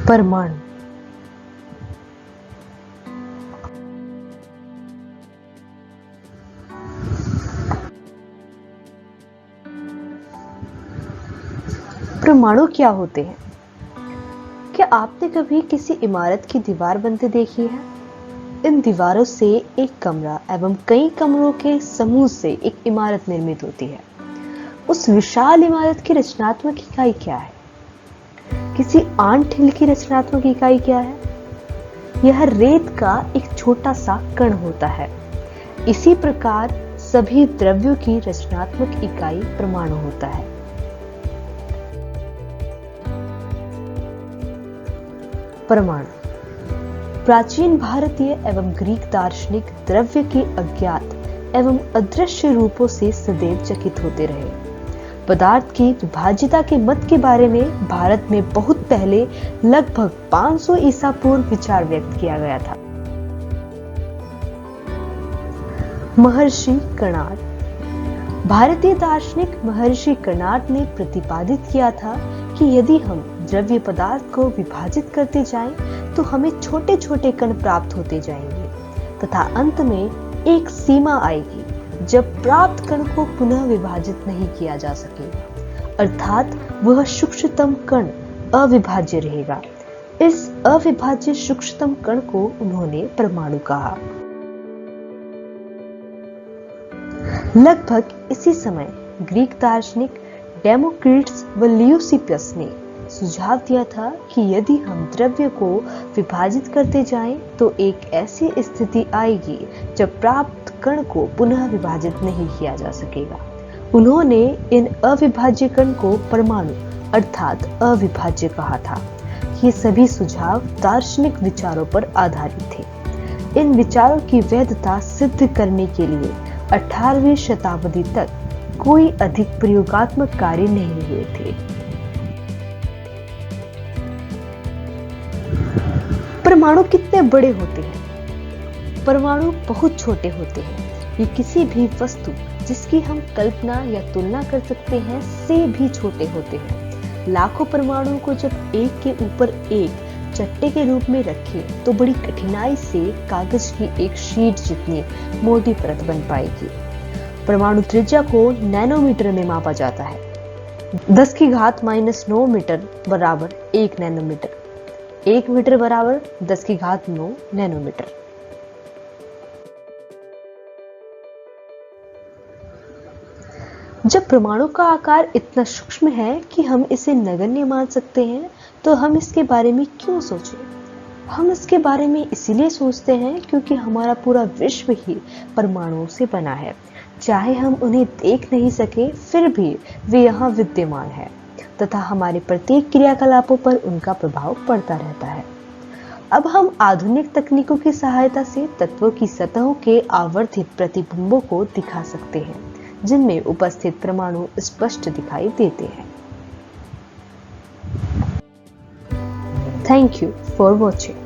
परमाणु। परमाणु क्या होते हैं? क्या आपने कभी किसी इमारत की दीवार बनते देखी है? इन दीवारों से एक कमरा एवं कई कमरों के समूह से एक इमारत निर्मित होती है। उस विशाल इमारत की रचनात्मक इकाई क्या है? किसी आंट हिल की रचनात्मक इकाई क्या है? यह रेत का एक छोटा सा कण होता है। इसी प्रकार सभी द्रव्यों की रचनात्मक इकाई परमाणु होता है। परमाणु प्राचीन भारतीय एवं ग्रीक दार्शनिक द्रव्य के अज्ञात एवं अदृश्य रूपों से सदैव चकित होते रहे। पदार्थ की विभाज्यता के मत के बारे में भारत में बहुत पहले लगभग 500 ईसा पूर्व विचार व्यक्त किया गया था। महर्षि कर्णाद। भारतीय दार्शनिक महर्षि कर्णाद ने प्रतिपादित किया था कि यदि हम द्रव्य पदार्थ को विभाजित करते जाएं, तो हमें छोटे छोटे कण प्राप्त होते जाएंगे तथा अंत में एक सीमा आएगी जब प्राप्त कण को पुनः विभाजित नहीं किया जा सकेगा, अर्थात वह सूक्ष्मतम कण अविभाज्य रहेगा। इस अविभाज्य सूक्ष्मतम कण को उन्होंने परमाणु कहा। लगभग इसी समय ग्रीक दार्शनिक डेमोक्रिटस व ल्यूसिपस ने सुझाव दिया था कि यदि हम द्रव्य को विभाजित करते जाएं, तो एक ऐसी स्थिति आएगी जब प्राप्त कण को पुनः विभाजित नहीं किया जा सकेगा। उन्होंने इन अविभाज्य कण को परमाणु अर्थात अविभाज्य कहा था। ये सभी सुझाव दार्शनिक विचारों पर आधारित थे। इन विचारों की वैधता सिद्ध करने के लिए 18वीं शताब्दी तक कोई अधिक प्रयोगात्मक कार्य नहीं हुए थे। परमाणु कितने बड़े होते हैं? परमाणु बहुत छोटे होते हैं। ये किसी भी वस्तु जिसकी हम कल्पना या तुलना कर सकते हैं से भी छोटे होते हैं। लाखों परमाणुओं को जब एक के ऊपर एक चट्टे के रूप में रखें तो बड़ी कठिनाई से कागज की एक शीट जितनी मोटी परत बन पाएगी। परमाणु त्रिज्या को नैनोमीटर में मापा जाता है। 10⁻⁹ मीटर बराबर 1 नैनोमीटर। 1 मीटर बराबर 10⁹ नैनोमीटर। जब परमाणु का आकार इतना सूक्ष्म है कि हम इसे नगण्य मान सकते हैं, तो हम इसके बारे में क्यों सोचें? हम इसके बारे में इसलिए सोचते हैं क्योंकि हमारा पूरा विश्व ही परमाणुओं से बना है। चाहे हम उन्हें देख नहीं सके, फिर भी वे यहाँ विद्यमान है तथा हमारे प्रत्येक क्रियाकलापों पर उनका प्रभाव पड़ता रहता है। अब हम आधुनिक तकनीकों की सहायता से तत्वों की सतहों के आवर्धित प्रतिबिंबों को दिखा सकते हैं, जिनमें उपस्थित परमाणु स्पष्ट दिखाई देते हैं। Thank you for watching.